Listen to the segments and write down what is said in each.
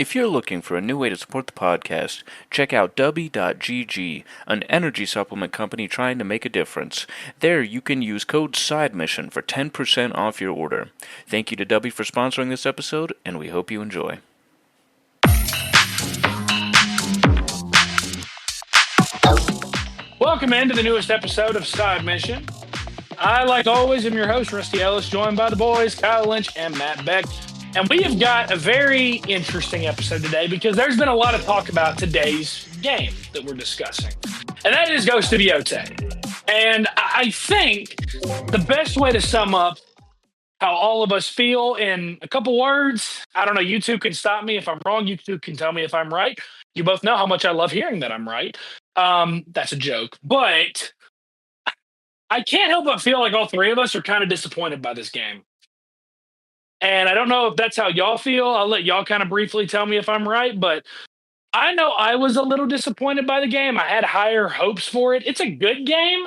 If you're looking for a new way to support the podcast, check out Dubby.gg, an energy supplement company trying to make a difference. There you can use code SIDEMISSION for 10% off your order. Thank you to Dubby for sponsoring this episode, and we hope you enjoy. Welcome into the newest episode of Side Mission. I, like always, am your host, Rusty Ellis, joined by the boys, Kyle Lynch and Matt Beck. And we have got a very interesting episode today because there's been a lot of talk about today's game that we're discussing. And that is Ghost of Yotei. And I think the best way to sum up how all of us feel in a couple words, I don't know, you two can stop me if I'm wrong. You two can tell me if I'm right. You both know how much I love hearing that I'm right. That's a joke. But I can't help but feel like all three of us are kind of disappointed by this game. And I don't know if that's how y'all feel. I'll let y'all kind of briefly tell me if I'm right. But I know I was a little disappointed by the game. I had higher hopes for it. It's a good game,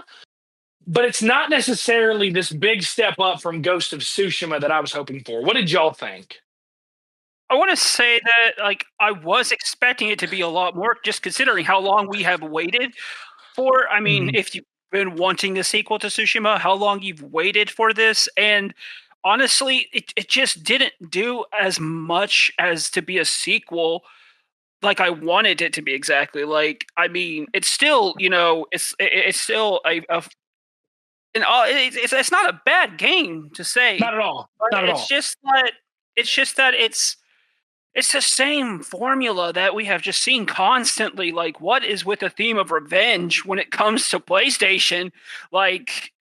but it's not necessarily this big step up from Ghost of Tsushima that I was hoping for. What did y'all think? I want to say that, I was expecting it to be a lot more, just considering how long we have waited for. I mean, if you've been wanting a sequel to Tsushima, how long you've waited for this, and honestly, it just didn't do as much as to be a sequel like I wanted it to be exactly. Like, I mean, it's still, it's still it's not a bad game to say. Not at all. Not at all. It's just that it's the same formula that we have just seen constantly. Like, what is with the theme of revenge when it comes to PlayStation? Like,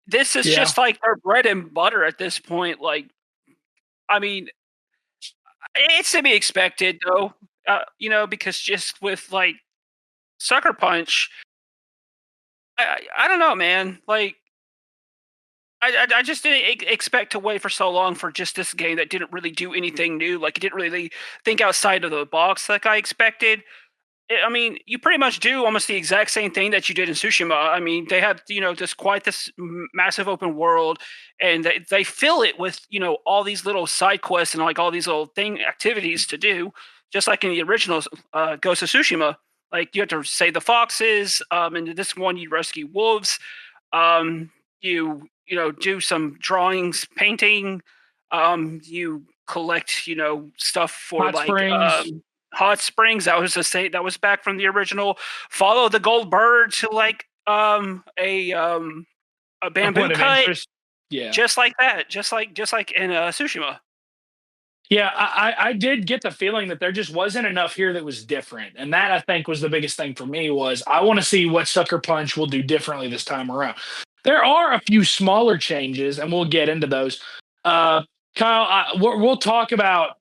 this is just like their bread and butter at this point. Like, I mean, it's to be expected, though, because just with, like, Sucker Punch, I don't know, man. Like, I just didn't expect to wait for so long for just this game that didn't really do anything new. Like, it didn't really think outside of the box like I expected. I mean, you pretty much do almost the exact same thing that you did in Tsushima. I mean, they have, this massive open world, and they fill it with, all these little side quests and, like, all these little activities to do, just like in the original Ghost of Tsushima. Like, you have to save the foxes, and this one you rescue wolves. You do some drawings, painting. You collect, stuff for Hot Springs. That was back from the original. Follow the gold bird to, like, a bamboo cut. Yeah, just like that. Just like in Tsushima. Yeah, I did get the feeling that there just wasn't enough here that was different. And that, I think, was the biggest thing for me was I want to see what Sucker Punch will do differently this time around. There are a few smaller changes, and we'll get into those. Kyle, we'll talk about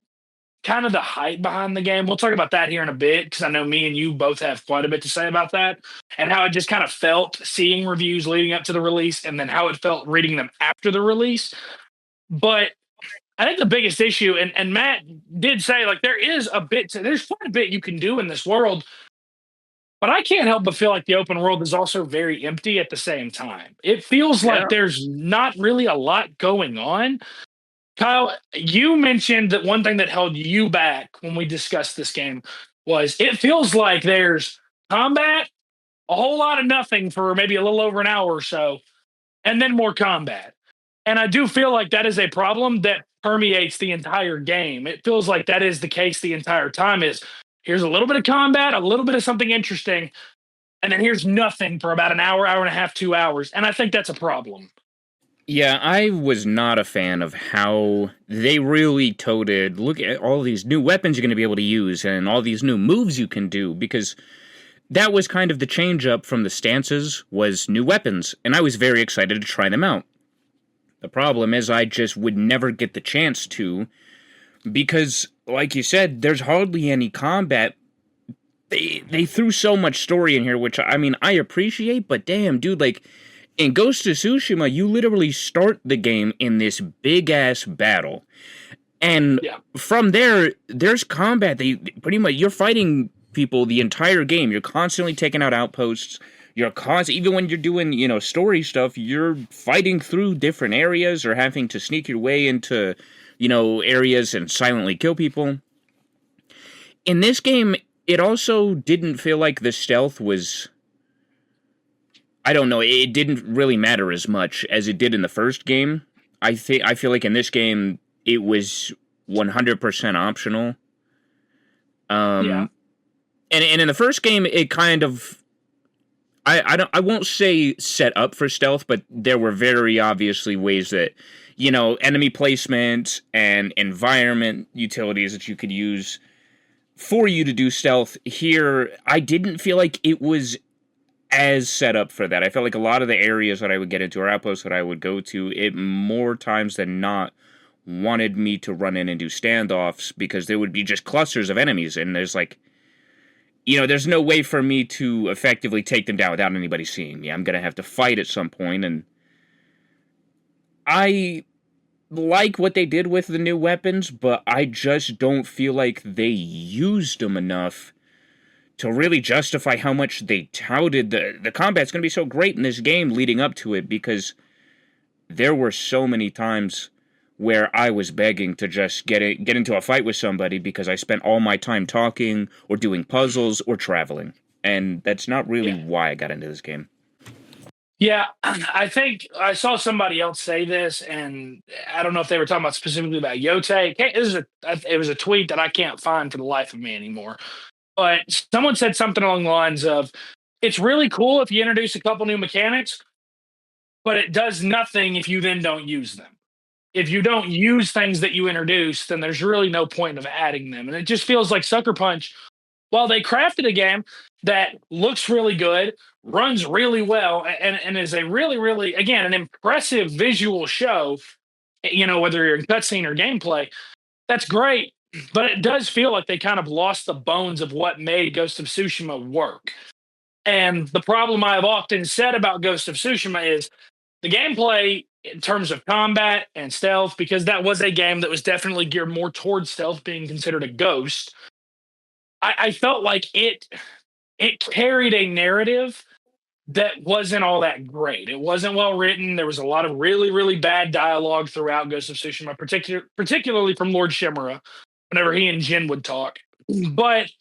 kind of the hype behind the game. We'll talk about that here in a bit because I know me and you both have quite a bit to say about that and how it just kind of felt seeing reviews leading up to the release and then how it felt reading them after the release. But I think the biggest issue, and Matt did say, like, there's quite a bit you can do in this world, but I can't help but feel like the open world is also very empty at the same time. It feels like there's not really a lot going on. Kyle, you mentioned that one thing that held you back when we discussed this game was it feels like there's combat, a whole lot of nothing for maybe a little over an hour or so, and then more combat. And I do feel like that is a problem that permeates the entire game. It feels like that is the case the entire time is here's a little bit of combat, a little bit of something interesting, and then here's nothing for about an hour, hour and a half, 2 hours. And I think that's a problem. Yeah, I was not a fan of how they really toted, look at all these new weapons you're going to be able to use and all these new moves you can do, because that was kind of the change up from the stances was new weapons, and I was very excited to try them out. The problem is I just would never get the chance to, because, like you said, there's hardly any combat. They threw so much story in here, which, I mean, I appreciate, but damn, dude, like, in Ghost of Tsushima, you literally start the game in this big-ass battle. And from there, there's combat. Pretty much, you're fighting people the entire game. You're constantly taking out outposts. Even when you're doing, story stuff, you're fighting through different areas or having to sneak your way into, areas and silently kill people. in this game, it also didn't feel like the stealth was... I don't know, it didn't really matter as much as it did in the first game. I feel like in this game, it was 100% optional. Yeah. And in the first game, it kind of... I won't say set up for stealth, but there were very obviously ways that, enemy placement and environment utilities that you could use for you to do stealth. Here, I didn't feel like it was as set up for that. I felt like a lot of the areas that I would get into or outposts that I would go to, it more times than not wanted me to run in and do standoffs because there would be just clusters of enemies, and there's there's no way for me to effectively take them down without anybody seeing me. I'm going to have to fight at some point, and I like what they did with the new weapons, but I just don't feel like they used them enough to really justify how much they touted the combat's going to be so great in this game leading up to it, because there were so many times where I was begging to just get into a fight with somebody because I spent all my time talking or doing puzzles or traveling. And that's not really why I got into this game. Yeah, I think I saw somebody else say this, and I don't know if they were talking about specifically about Yotei. It was a tweet that I can't find for the life of me anymore. But someone said something along the lines of, it's really cool if you introduce a couple new mechanics, but it does nothing if you then don't use them. If you don't use things that you introduce, then there's really no point of adding them. And it just feels like Sucker Punch, while they crafted a game that looks really good, runs really well, and is a really, really, again, an impressive visual show, whether you're in cutscene or gameplay, that's great. But it does feel like they kind of lost the bones of what made Ghost of Tsushima work. And the problem I've often said about Ghost of Tsushima is the gameplay in terms of combat and stealth, because that was a game that was definitely geared more towards stealth, being considered a ghost. I felt like it carried a narrative that wasn't all that great. It wasn't well written. There was a lot of really, really bad dialogue throughout Ghost of Tsushima, particularly from Lord Shimura, whenever he and Jin would talk. But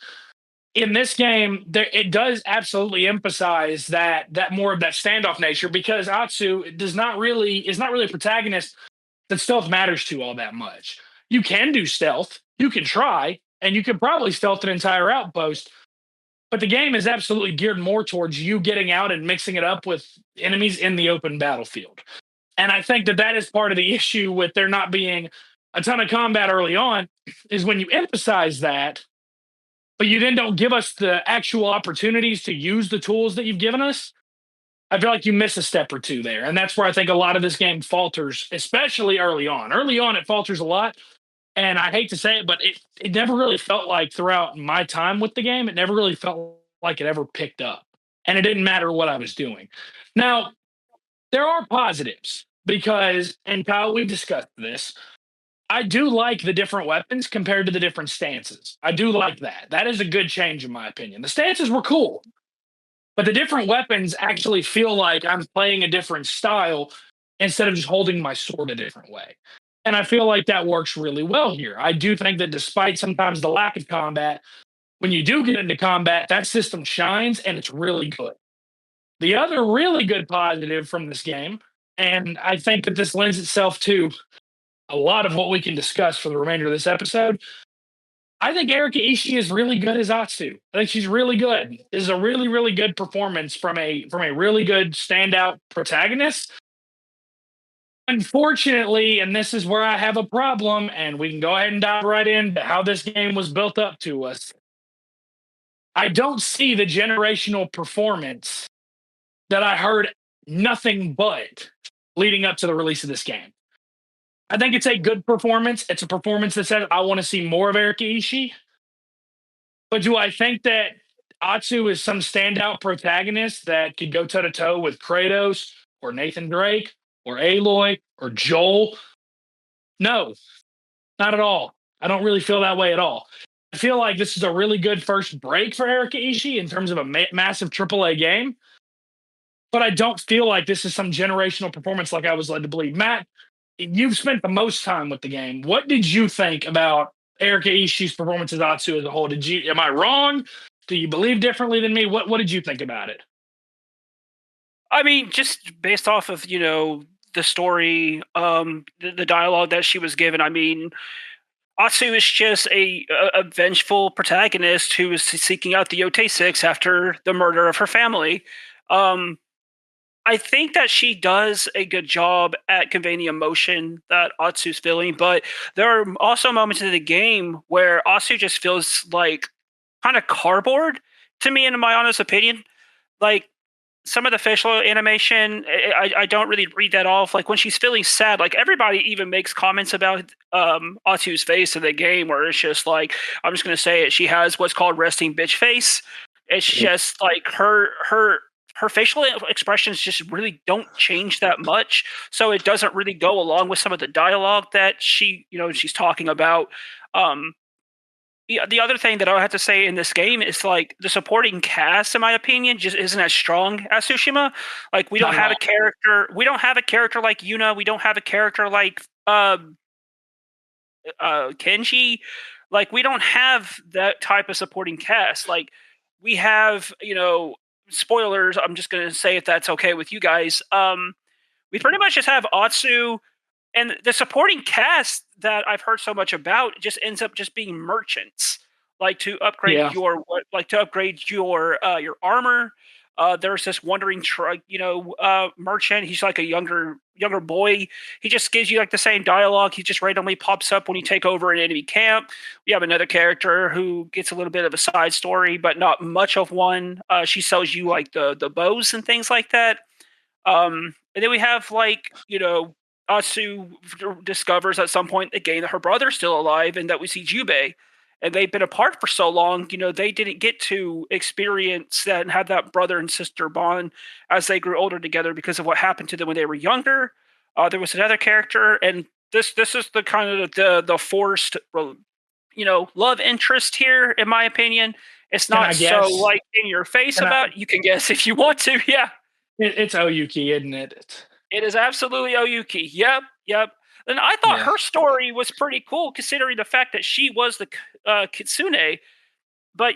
in this game, it does absolutely emphasize that more of that standoff nature, because Atsu is not really a protagonist that stealth matters to all that much. You can do stealth, you can try, and you can probably stealth an entire outpost, but the game is absolutely geared more towards you getting out and mixing it up with enemies in the open battlefield. And I think that is part of the issue with there not being a ton of combat early on, is when you emphasize that, but you then don't give us the actual opportunities to use the tools that you've given us, I feel like you miss a step or two there. And that's where I think a lot of this game falters, especially early on. Early on, it falters a lot. And I hate to say it, but it never really felt like, throughout my time with the game, it never really felt like it ever picked up. And it didn't matter what I was doing. Now, there are positives because, and Kyle, we've discussed this, I do like the different weapons compared to the different stances. I do like that. That is a good change, in my opinion. The stances were cool, but the different weapons actually feel like I'm playing a different style instead of just holding my sword a different way. And I feel like that works really well here. I do think that despite sometimes the lack of combat, when you do get into combat, that system shines and it's really good. The other really good positive from this game, and I think that this lends itself to a lot of what we can discuss for the remainder of this episode, I think Erika Ishii is really good as Atsu. I think she's really good. This is a really, really good performance from a really good standout protagonist. Unfortunately, and this is where I have a problem, and we can go ahead and dive right into how this game was built up to us. I don't see the generational performance that I heard nothing but leading up to the release of this game. I think it's a good performance. It's a performance that says I want to see more of Erika Ishii. But do I think that Atsu is some standout protagonist that could go toe-to-toe with Kratos or Nathan Drake or Aloy or Joel? No, not at all. I don't really feel that way at all. I feel like this is a really good first break for Erika Ishii in terms of a massive AAA game. But I don't feel like this is some generational performance like I was led to believe. Matt, you've spent the most time with the game. What did you think about Erika Ishii's performance as Atsu as a whole. Am I wrong? Do you believe differently than me? What did you think about it? I mean, just based off of the story, the dialogue that she was given. I mean, Atsu is just a vengeful protagonist who is seeking out the Yotei Six after the murder of her family. Um, I think that she does a good job at conveying the emotion that Atsu's feeling, but there are also moments in the game where Atsu just feels like kind of cardboard to me, in my honest opinion. Like some of the facial animation, I don't really read that off. Like when she's feeling sad, like everybody even makes comments about Atsu's face in the game, where it's just like, I'm just gonna say it. She has what's called resting bitch face. It's just like her facial expressions just really don't change that much, so it doesn't really go along with some of the dialogue that she's talking about. Um, the other thing that I have to say in this game is like the supporting cast, in my opinion, just isn't as strong as Tsushima. Like we don't Not at have a all. character. We don't have a character like Yuna. We don't have a character like Kenji. Like we don't have that type of supporting cast. Like we have, spoilers. I'm just gonna say if that's okay with you guys. We pretty much just have Atsu and the supporting cast that I've heard so much about just ends up just being merchants, like to upgrade Yeah. your armor. There's this wandering merchant. He's like a younger boy. He just gives you like the same dialogue. He just randomly pops up when you take over an enemy camp. We have another character who gets a little bit of a side story, but not much of one. She sells you like the bows and things like that. And then we have Atsu discovers at some point in the game that her brother's still alive and that we see Jubei. And they've been apart for so long, they didn't get to experience that and have that brother and sister bond as they grew older together because of what happened to them when they were younger. There was another character, and this is the kind of the forced love interest here, in my opinion. It's Can not I so guess? like in your face Can I, about. You can guess if you want to. Yeah. it's Oyuki, isn't it? It is absolutely Oyuki. Yep, yep. And I thought Yeah. her story was pretty cool, considering the fact that she was the kitsune. But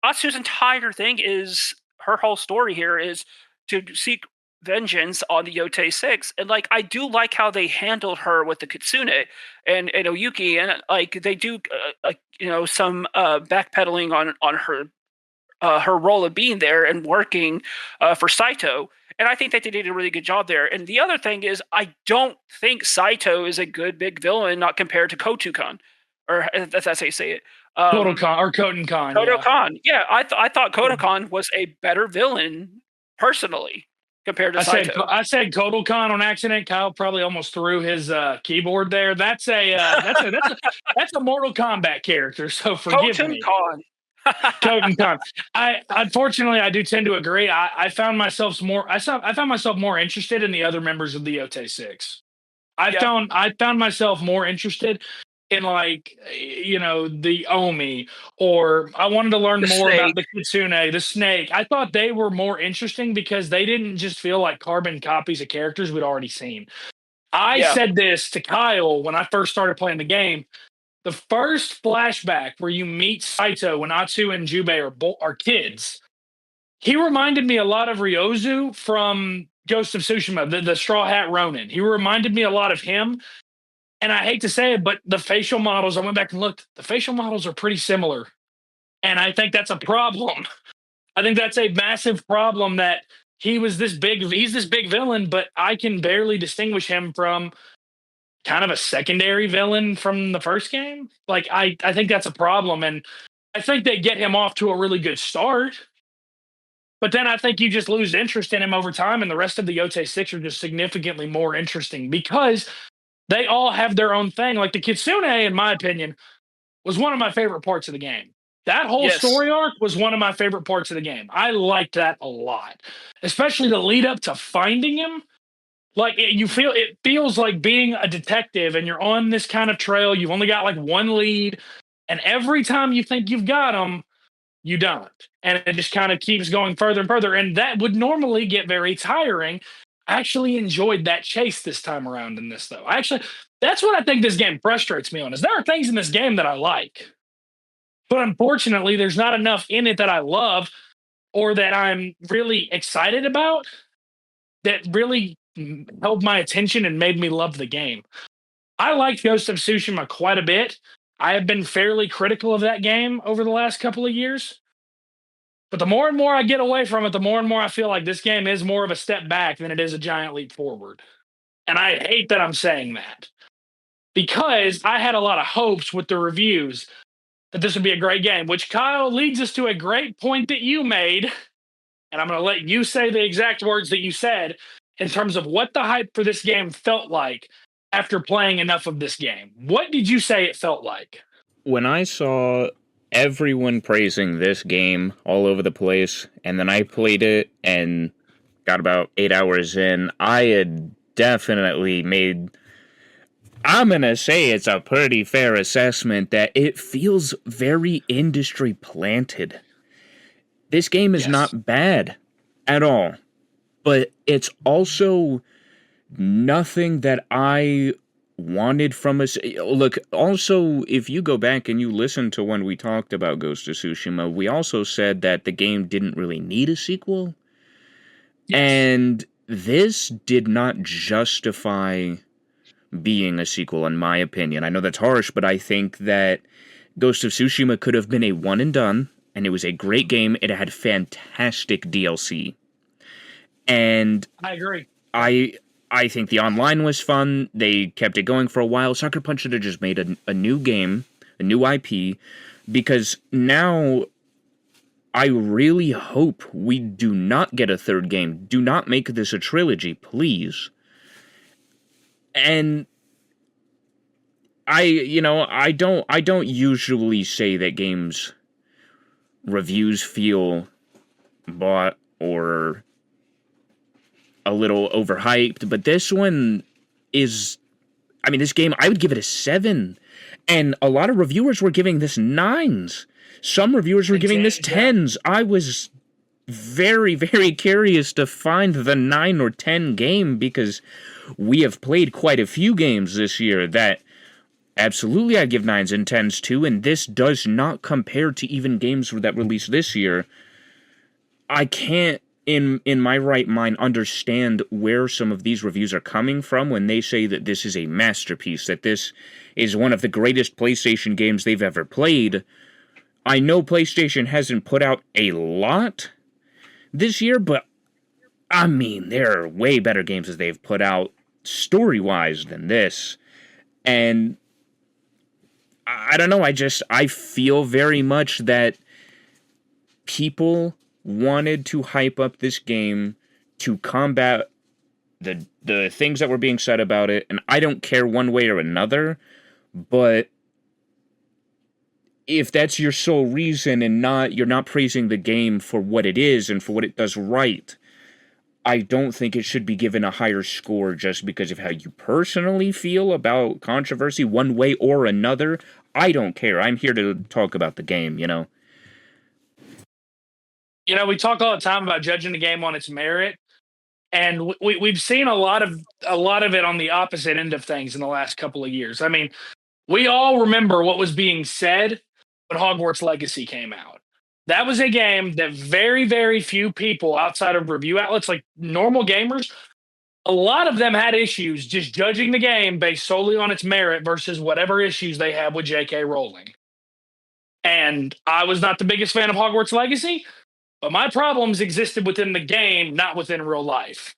Atsu's entire thing is her whole story here is to seek vengeance on the Yotei Six, and like I do like how they handled her with the kitsune and Oyuki, and like they do some backpedaling on her role of being there and working for Saito. And I think that they did a really good job there. And the other thing is, I don't think Saito is a good big villain, not compared to Kotukan, or that's how you say it. Kodokan or Kotenkan, yeah. Kodokan. Yeah, I thought Kodokan was a better villain personally compared to Saito. I said Kodokan on accident. Kyle probably almost threw his keyboard there. That's that's a Mortal Kombat character. So forgive me. Kotenkan. Kotenkan. Unfortunately I do tend to agree. I found myself more. I found myself more interested in the other members of the Yotei Six. I found myself more interested in the Omi, or I wanted to learn more about the Kitsune, the snake. I thought they were more interesting because they didn't just feel like carbon copies of characters we'd already seen. I said this to Kyle when I first started playing the game. The first flashback where you meet Saito when Atsu and Jubei are kids, he reminded me a lot of Ryozu from Ghost of Tsushima, the Straw Hat Ronin. He reminded me a lot of him. And I hate to say it, but the facial models, I went back and looked, the facial models are pretty similar. And I think that's a problem. I think that's a massive problem that he's this big villain, but I can barely distinguish him from kind of a secondary villain from the first game. Like, I think that's a problem. And I think they get him off to a really good start. But then I think you just lose interest in him over time, and the rest of the Yotei Six are just significantly more interesting because they all have their own thing. Like the Kitsune, in my opinion, was one of my favorite parts of the game. That whole story arc was one of my favorite parts of the game. I liked that a lot, especially the lead up to finding him. Like it feels like being a detective and you're on this kind of trail. You've only got like one lead, and every time you think you've got him, you don't. And it just kind of keeps going further and further. And that would normally get very tiring. I actually enjoyed that chase this time around in this, though. That's what I think this game frustrates me on, is there are things in this game that I like. But unfortunately, there's not enough in it that I love or that I'm really excited about that really held my attention and made me love the game. I like Ghost of Tsushima quite a bit. I have been fairly critical of that game over the last couple of years. But the more and more I get away from it, the more and more I feel like this game is more of a step back than it is a giant leap forward. And I hate that I'm saying that because I had a lot of hopes with the reviews that this would be a great game, which, Kyle, leads us to a great point that you made. And I'm going to let you say the exact words that you said in terms of what the hype for this game felt like after playing enough of this game. What did you say it felt like? When I saw everyone praising this game all over the place, and then I played it and got about 8 hours in, I had definitely made, I'm gonna say it's a pretty fair assessment that it feels very industry planted. This game is not bad at all, but it's also nothing that I wanted from us. Look, also, if you go back and you listen to when we talked about Ghost of Tsushima, we also said that the game didn't really need a sequel. Yes. And this did not justify being a sequel, in my opinion. I know that's harsh, but I think that Ghost of Tsushima could have been a one and done, and it was a great game. It had fantastic DLC. And I agree. I think the online was fun. They kept it going for a while. Sucker Punch should have just made a new game, a new IP, because now I really hope we do not get a third game. Do not make this a trilogy, please. And I don't usually say that games reviews feel bought or a little overhyped, but this one is, I mean, this game, I would give it a 7, and a lot of reviewers were giving this 9s. Some reviewers were giving this 10s. I was very, very curious to find the 9 or 10 game, because we have played quite a few games this year that absolutely I'd give 9s and 10s to, and this does not compare to even games that released this year. I can't, in my right mind, understand where some of these reviews are coming from when they say that this is a masterpiece, that this is one of the greatest PlayStation games they've ever played. I know PlayStation hasn't put out a lot this year, but I mean, there are way better games that they've put out story-wise than this. And I don't know, I feel very much that people wanted to hype up this game to combat the things that were being said about it, and I don't care one way or another, but if that's your sole reason and you're not praising the game for what it is and for what it does right, I don't think it should be given a higher score just because of how you personally feel about controversy one way or another. I don't care. I'm here to talk about the game, you know? You know, we talk all the time about judging the game on its merit, and we've seen a lot of it on the opposite end of things in the last couple of years. I mean, we all remember what was being said when Hogwarts Legacy came out. That was a game that very, very few people outside of review outlets, like normal gamers, a lot of them had issues just judging the game based solely on its merit versus whatever issues they have with J.K. Rowling. And I was not the biggest fan of Hogwarts Legacy, but my problems existed within the game, not within real life.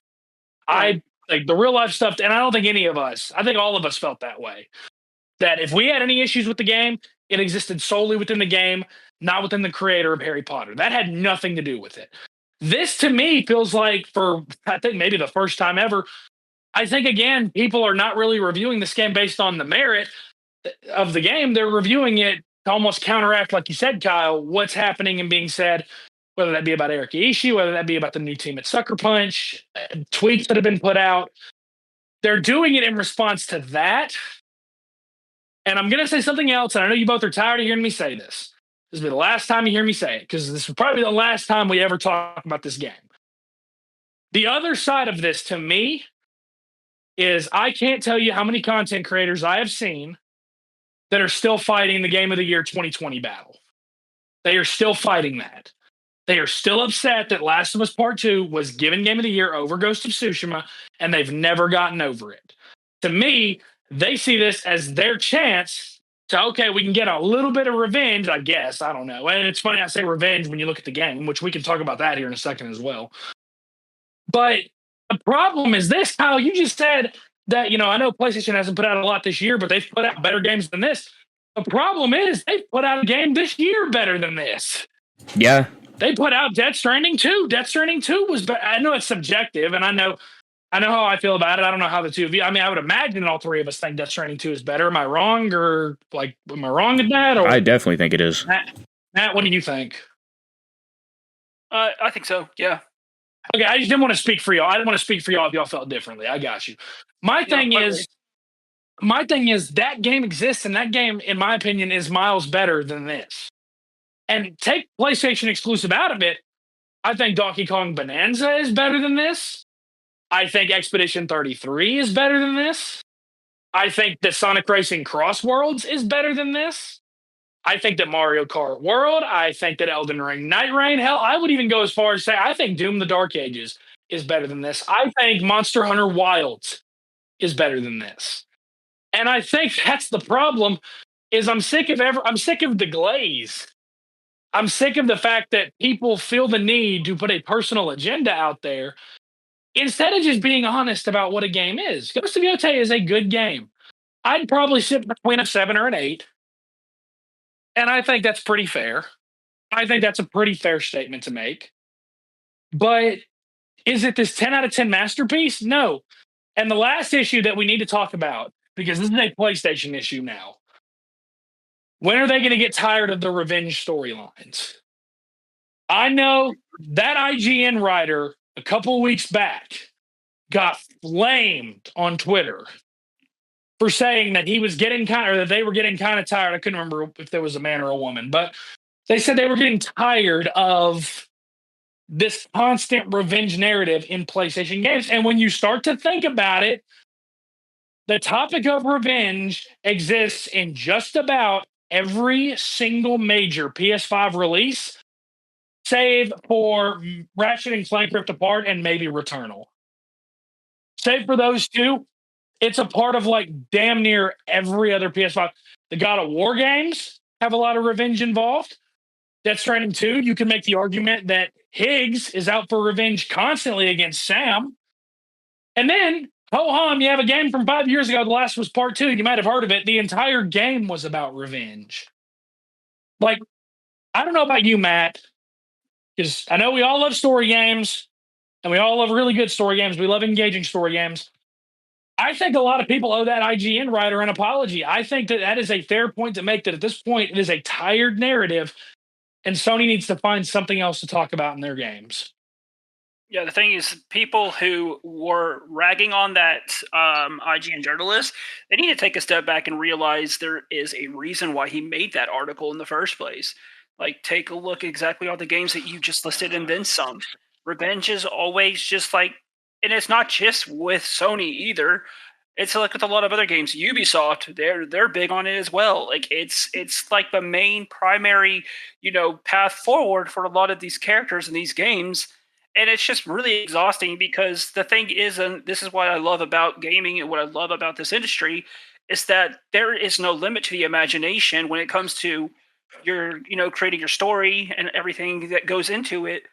I like the real life stuff, and I don't think any of us, I think all of us felt that way. That if we had any issues with the game, it existed solely within the game, not within the creator of Harry Potter. That had nothing to do with it. This, to me, feels like, for I think maybe the first time ever, I think, again, people are not really reviewing this game based on the merit of the game. They're reviewing it to almost counteract, like you said, Kyle, what's happening and being said, whether that be about Eric Ishii, whether that be about the new team at Sucker Punch, tweets that have been put out. They're doing it in response to that. And I'm going to say something else, and I know you both are tired of hearing me say this. This will be the last time you hear me say it, because this will probably be the last time we ever talk about this game. The other side of this, to me, is I can't tell you how many content creators I have seen that are still fighting the Game of the Year 2020 battle. They are still fighting that. They are still upset that Last of Us Part 2 was given Game of the Year over Ghost of Tsushima, and they've never gotten over it. To me, they see this as their chance to, okay, we can get a little bit of revenge, I guess. I don't know. And it's funny I say revenge when you look at the game, which we can talk about that here in a second as well. But the problem is this, Kyle, you just said that, I know PlayStation hasn't put out a lot this year, but they've put out better games than this. The problem is they've put out a game this year better than this. Yeah. They put out Death Stranding 2. Death Stranding 2 was better. I know it's subjective, and I know how I feel about it. I don't know how the two of you. I mean, I would imagine all three of us think Death Stranding 2 is better. Am I wrong, or am I wrong in that? Or I definitely think it is. Matt, what do you think? I think so. Yeah. Okay, I just didn't want to speak for y'all. I didn't want to speak for y'all if y'all felt differently. I got you. My thing is that game exists, and that game, in my opinion, is miles better than this. And take PlayStation exclusive out of it, I think Donkey Kong Bonanza is better than this. I think Expedition 33 is better than this. I think that Sonic Racing Cross Worlds is better than this. I think that Mario Kart World, I think that Elden Ring Night Rain, hell, I would even go as far as say I think Doom the Dark Ages is better than this. I think Monster Hunter Wilds is better than this. And I think that's the problem is I'm sick of the glaze. I'm sick of the fact that people feel the need to put a personal agenda out there instead of just being honest about what a game is. Ghost of Yotei is a good game. I'd probably sit between a 7 or an 8. And I think that's pretty fair. I think that's a pretty fair statement to make. But is it this 10 out of 10 masterpiece? No. And the last issue that we need to talk about, because this is a PlayStation issue now. When are they going to get tired of the revenge storylines? I know that IGN writer a couple weeks back got flamed on Twitter for saying that he was getting that they were getting kind of tired. I couldn't remember if there was a man or a woman, but they said they were getting tired of this constant revenge narrative in PlayStation games. And when you start to think about it, the topic of revenge exists in just about every single major PS5 release, save for Ratchet and Clank Rift Apart and maybe Returnal. Save for those two, it's a part of damn near every other PS5. The God of War games have a lot of revenge involved. Death Stranding 2, you can make the argument that Higgs is out for revenge constantly against Sam. And then, ho-hum, you have a game from 5 years ago, The Last was Part 2. You might have heard of it. The entire game was about revenge. I don't know about you, Matt, because I know we all love story games, and we all love really good story games. We love engaging story games. I think a lot of people owe that IGN writer an apology. I think that is a fair point to make, that at this point, it is a tired narrative, and Sony needs to find something else to talk about in their games. Yeah, the thing is, people who were ragging on that IGN journalist, they need to take a step back and realize there is a reason why he made that article in the first place. Take a look exactly all the games that you just listed and then some. Revenge is always just and it's not just with Sony either. It's with a lot of other games. Ubisoft, they're big on it as well. It's the main primary, path forward for a lot of these characters in these games. And it's just really exhausting, because the thing is, and this is what I love about gaming and what I love about this industry, is that there is no limit to the imagination when it comes to your, creating your story and everything that goes into it.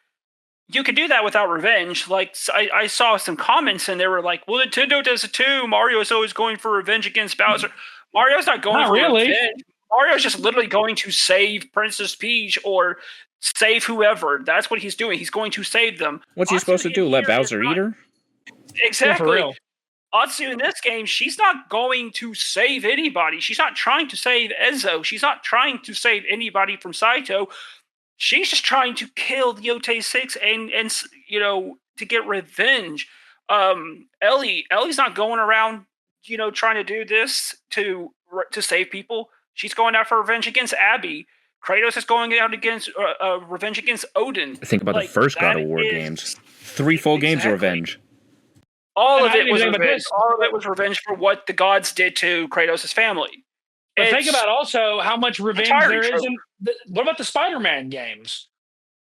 You could do that without revenge. I saw some comments and they were like, well, Nintendo does it too. Mario's always going for revenge against Bowser. Mario's not going for revenge. Mario's just literally going to save Princess Peach or save whoever. That's what he's doing. He's going to save them. What's he supposed to do? Let Bowser eat her? Exactly. Yeah, Atsu in this game, she's not going to save anybody. She's not trying to save Ezo. She's not trying to save anybody from Saito. She's just trying to kill the Yotei 6 and to get revenge. Ellie's not going around, trying to do this to save people. She's going out for revenge against Abby. Kratos is going out against revenge against Odin. Think about the first God of War games. 3 full games of revenge. All of it was revenge. All of it was revenge for what the gods did to Kratos' family. But think about also how much revenge there is in. What about the Spider-Man games?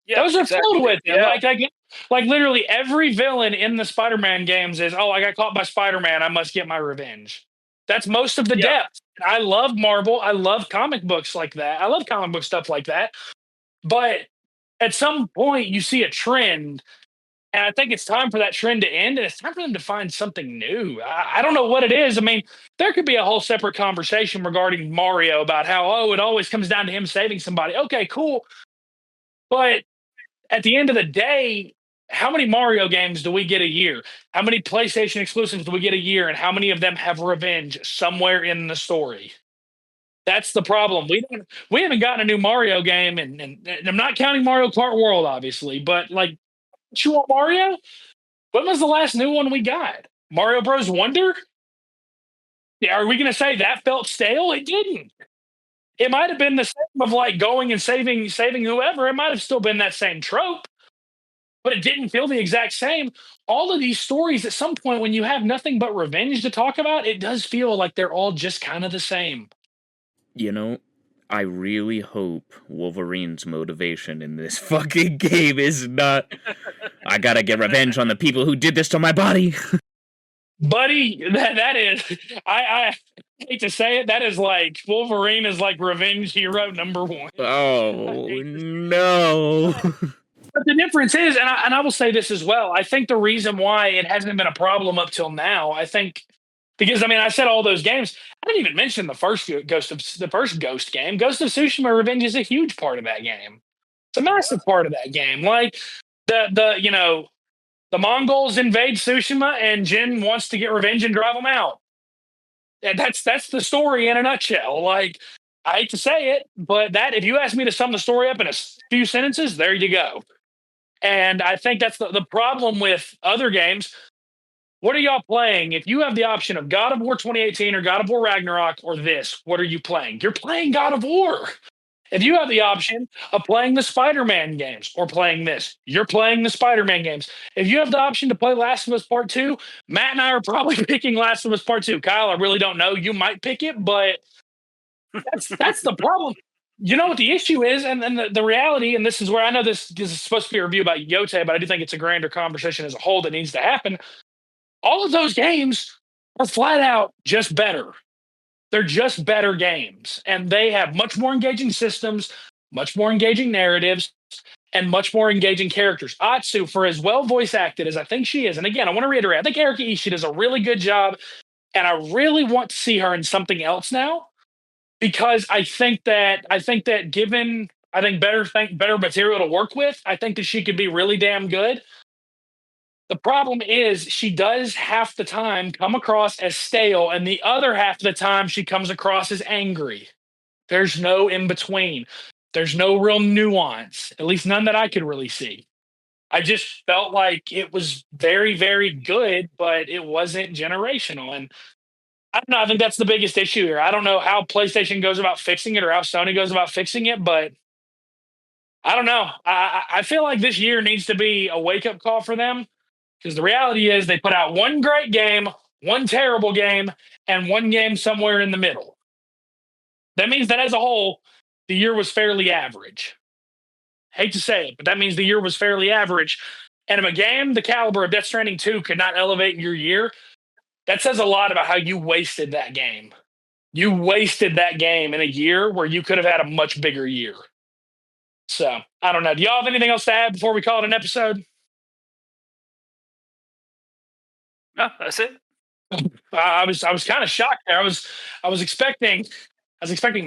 Yeah, those are filled with it. Yeah. Like literally every villain in the Spider-Man games is, I got caught by Spider-Man, I must get my revenge. That's most of the depth. I love Marvel. I love comic books like that. I love comic book stuff like that. But at some point, you see a trend, and I think it's time for that trend to end, and it's time for them to find something new. I don't know what it is. I mean, there could be a whole separate conversation regarding Mario about how, it always comes down to him saving somebody. Okay, cool. But at the end of the day, how many Mario games do we get a year? How many PlayStation exclusives do we get a year? And how many of them have revenge somewhere in the story? That's the problem. We haven't gotten a new Mario game, and I'm not counting Mario Kart World, obviously, but like, you want Mario? When was the last new one we got? Mario Bros. Wonder? Yeah, are we going to say that felt stale? It didn't. It might have been the same of like going and saving whoever. It might have still been that same trope, but it didn't feel the exact same. All of these stories, at some point, when you have nothing but revenge to talk about, it does feel like they're all just kind of the same. You know, I really hope Wolverine's motivation in this fucking game is not, I gotta get revenge on the people who did this to my body. Buddy, that is, I hate to say it, that is like, Wolverine is like revenge hero number 1. Oh, no. But the difference is, and I will say this as well, I think the reason why it hasn't been a problem up till now, I think, because I said all those games, I didn't even mention the first Ghost game. Ghost of Tsushima Revenge is a huge part of that game. It's a massive part of that game. Like the Mongols invade Tsushima and Jin wants to get revenge and drive them out. And that's the story in a nutshell. Like, I hate to say it, but that, if you ask me to sum the story up in a few sentences, there you go. And I think that's the problem with other games. What are y'all playing? If you have the option of God of War 2018 or God of War Ragnarok or this, what are you playing? You're playing God of War. If you have the option of playing the Spider-Man games or playing this, you're playing the Spider-Man games. If you have the option to play Last of Us Part 2, Matt and I are probably picking Last of Us Part 2. Kyle, I really don't know. You might pick it, but that's the problem. You know what the issue is, and the reality, and this is where I know this is supposed to be a review about Yotei, but I do think it's a grander conversation as a whole that needs to happen. All of those games are flat out just better. They're just better games, and they have much more engaging systems, much more engaging narratives, and much more engaging characters. Atsu, for as well voice acted as I think she is, and again, I want to reiterate, I think Erika Ishii does a really good job, and I really want to see her in something else now, because I think that given better material to work with, I think that she could be really damn good. The problem is she does half the time come across as stale, and the other half of the time she comes across as angry. There's no in between. There's no real nuance, at least none that I could really see. I just felt like it was very, very good, but it wasn't generational. And I don't know. I think that's the biggest issue here. I don't know how PlayStation goes about fixing it or how Sony goes about fixing it, but I don't know. I feel like this year needs to be a wake-up call for them. Because the reality is they put out one great game, one terrible game, and one game somewhere in the middle. That means that as a whole, the year was fairly average. Hate to say it, but that means the year was fairly average. And if a game the caliber of Death Stranding 2 could not elevate your year, that says a lot about how you wasted that game. You wasted that game in a year where you could have had a much bigger year. So, I don't know. Do y'all have anything else to add before we call it an episode? No, that's it. I was kind of shocked there. I was expecting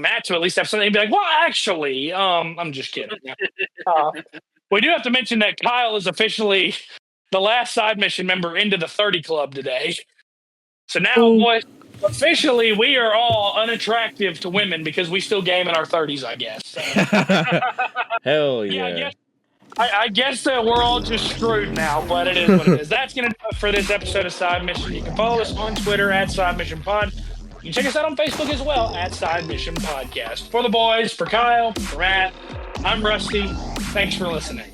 Matt to at least have something to be like, well, actually, I'm just kidding. We do have to mention that Kyle is officially the last side mission member into the 30 club today. So now, boys, officially we are all unattractive to women because we still game in our 30s, I guess. So. Hell yeah. Yeah, I guess that we're all just screwed now, but it is what it is. That's going to do it for this episode of Side Mission. You can follow us on Twitter at Side Mission Pod. You can check us out on Facebook as well at Side Mission Podcast. For the boys, for Kyle, for Matt, I'm Rusty. Thanks for listening.